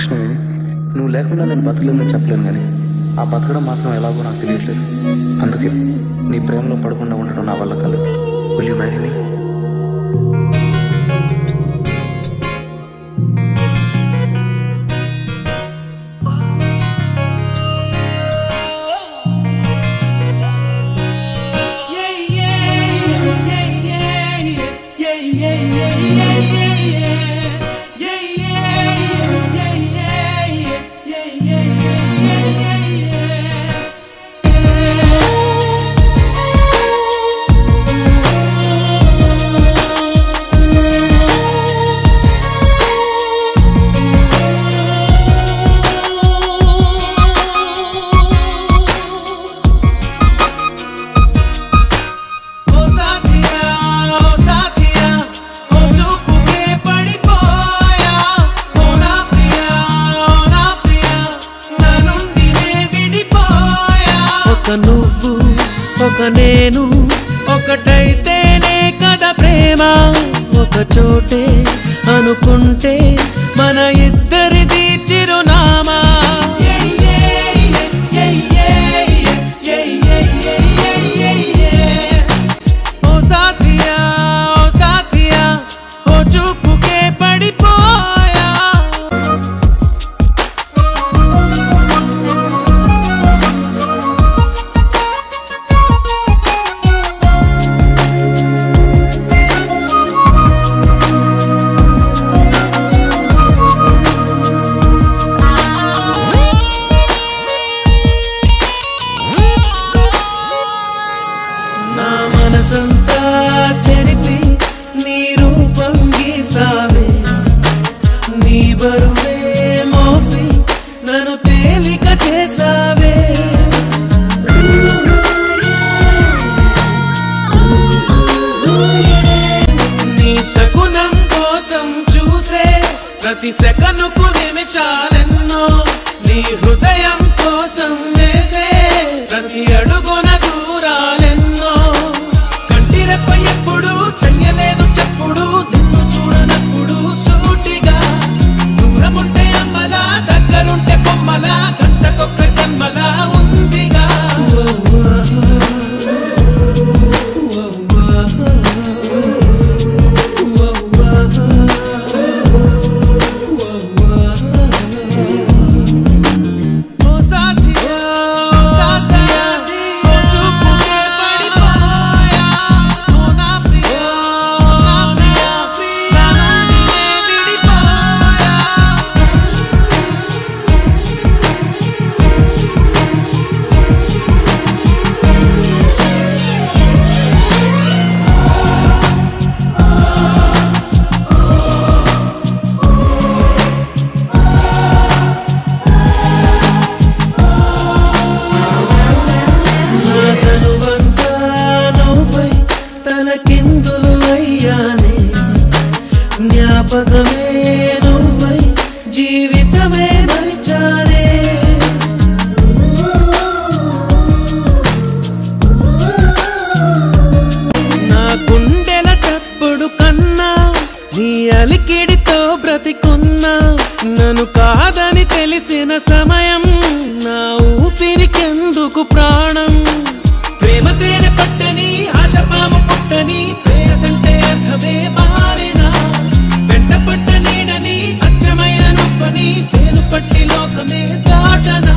లక్ష్మి, నువ్వు లేకుండా నేను బతకలేదని చెప్పలేను, కానీ ఆ బతకడం మాత్రం ఎలాగో నాకు తెలియట్లేదు. అందుకే నీ ప్రేమలో పడకుండా ఉండడం నా వల్ల కాలేదు. Will you marry me? నువ్వు ఒక నేను ఒకటైతేనే కదా ప్రేమ. ఒక చోటే అనుకుంటే మన ఇద్దరిది చిరునామా. ఓ సాథియా ఓ సాథియా ఓ చూపుకే పడిపోయా. మనసంతా చెరిపి నీ రూపం గీసావే, నీ బరువే మోపి నన్ను తేలిక చేసావే. నీ శకునం కోసం చూసే ప్రతి సెకనుకు నిమిషాలెన్నో, నీ హృదయం కోసం వేసే ప్రతి అడుగున దూరాలెన్నో. ఎప్పుడు చెయ్యలేదు చెప్పుడు, నిన్ను చూడనప్పుడు సూటిగా. దూరముంటే అమ్మలా దగ్గరుంటే బొమ్మలా, గంటకొక్క జన్మలా ఉందిగా. తలకిందులు అయ్యానే, జ్ఞాపకమే నువ్వై జీవితమే మరిచానే. నా గుండెల చప్పుడు కన్నా నీ అలికిడితో బ్రతికున్నా. నన్ను కాదని తెలిసిన సమయం నా ఊపిరికెందుకు ప్రాణం. ప్రేమ తేనె పట్టని ఆశపాము పుట్టని, ప్రేయసంటే అర్థమే మారినా. వెంట పట్ట నీడని అచ్చమైన నొప్పని, పేను పట్టి లోకమే దాటనా.